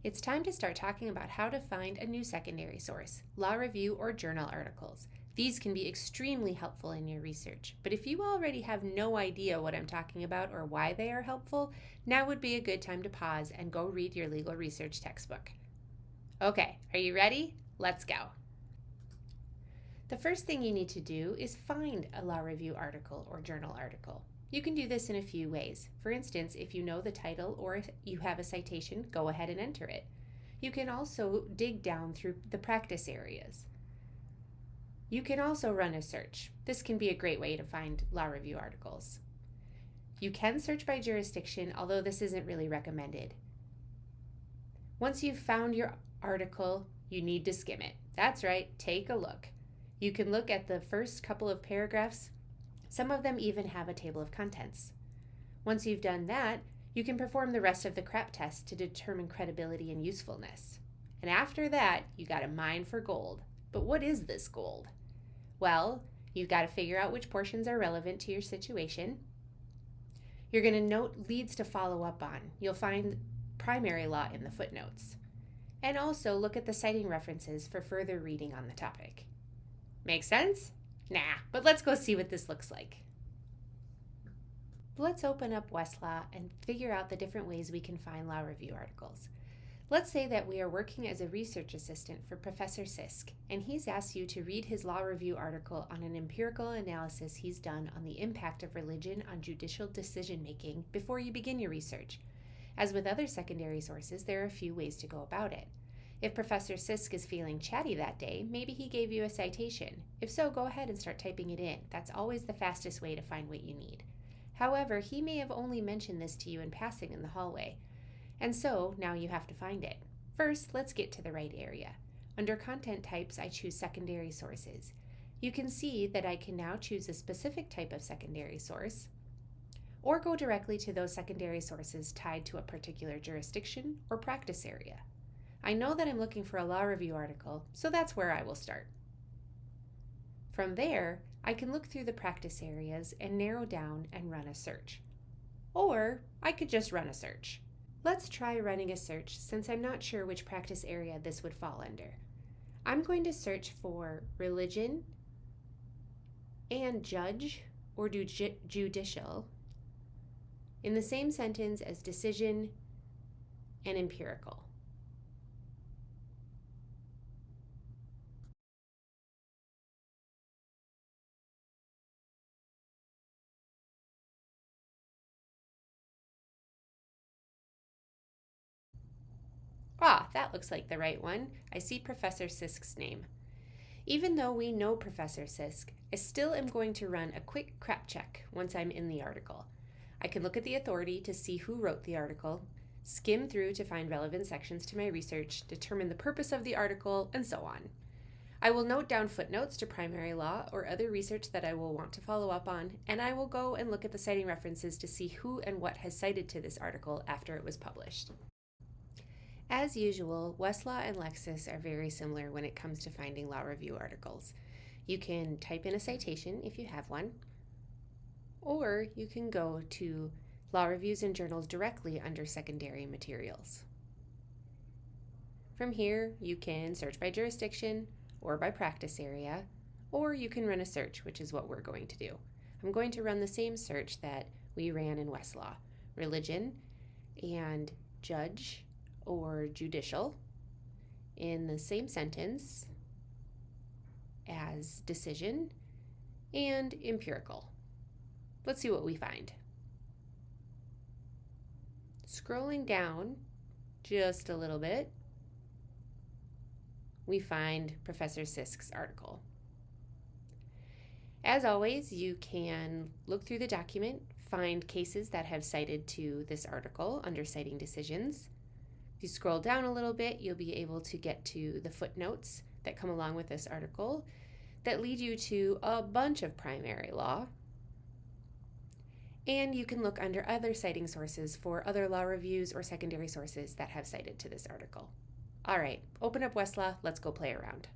It's time to start talking about how to find a new secondary source, law review or journal articles. These can be extremely helpful in your research, but if you already have no idea what I'm talking about or why they are helpful, now would be a good time to pause and go read your legal research textbook. Okay, are you ready? Let's go. The first thing you need to do is find a law review article or journal article. You can do this in a few ways. For instance, if you know the title or if you have a citation, go ahead and enter it. You can also dig down through the practice areas. You can also run a search. This can be a great way to find law review articles. You can search by jurisdiction, although this isn't really recommended. Once you've found your article, you need to skim it. That's right, take a look. You can look at the first couple of paragraphs. Some of them even have a table of contents. Once you've done that, you can perform the rest of the CRAP test to determine credibility and usefulness. And after that, you gotta mine for gold. But what is this gold? Well, you've got to figure out which portions are relevant to your situation. You're going to note leads to follow up on. You'll find primary law in the footnotes. And also look at the citing references for further reading on the topic. Make sense? Nah, but let's go see what this looks like. Let's open up Westlaw and figure out the different ways we can find law review articles. Let's say that we are working as a research assistant for Professor Sisk, and he's asked you to read his law review article on an empirical analysis he's done on the impact of religion on judicial decision-making before you begin your research. As with other secondary sources, there are a few ways to go about it. If Professor Sisk is feeling chatty that day, maybe he gave you a citation. If so, go ahead and start typing it in. That's always the fastest way to find what you need. However, he may have only mentioned this to you in passing in the hallway. And so, now you have to find it. First, let's get to the right area. Under content types, I choose secondary sources. You can see that I can now choose a specific type of secondary source, or go directly to those secondary sources tied to a particular jurisdiction or practice area. I know that I'm looking for a law review article, so that's where I will start. From there, I can look through the practice areas and narrow down and run a search. Or I could just run a search. Let's try running a search since I'm not sure which practice area this would fall under. I'm going to search for religion and judge or judicial in the same sentence as decision and empirical. Ah, that looks like the right one. I see Professor Sisk's name. Even though we know Professor Sisk, I still am going to run a quick CRAP check once I'm in the article. I can look at the authority to see who wrote the article, skim through to find relevant sections to my research, determine the purpose of the article, and so on. I will note down footnotes to primary law or other research that I will want to follow up on, and I will go and look at the citing references to see who and what has cited to this article after it was published. As usual, Westlaw and Lexis are very similar when it comes to finding law review articles. You can type in a citation if you have one, or you can go to Law Reviews and Journals directly under Secondary Materials. From here, you can search by jurisdiction or by practice area, or you can run a search, which is what we're going to do. I'm going to run the same search that we ran in Westlaw: religion and judge or judicial in the same sentence as decision and empirical. Let's see what we find. Scrolling down just a little bit, we find Professor Sisk's article. As always, you can look through the document, find cases that have cited to this article under citing decisions. If you scroll down a little bit, you'll be able to get to the footnotes that come along with this article that lead you to a bunch of primary law. And you can look under other citing sources for other law reviews or secondary sources that have cited to this article. All right, open up Westlaw, let's go play around.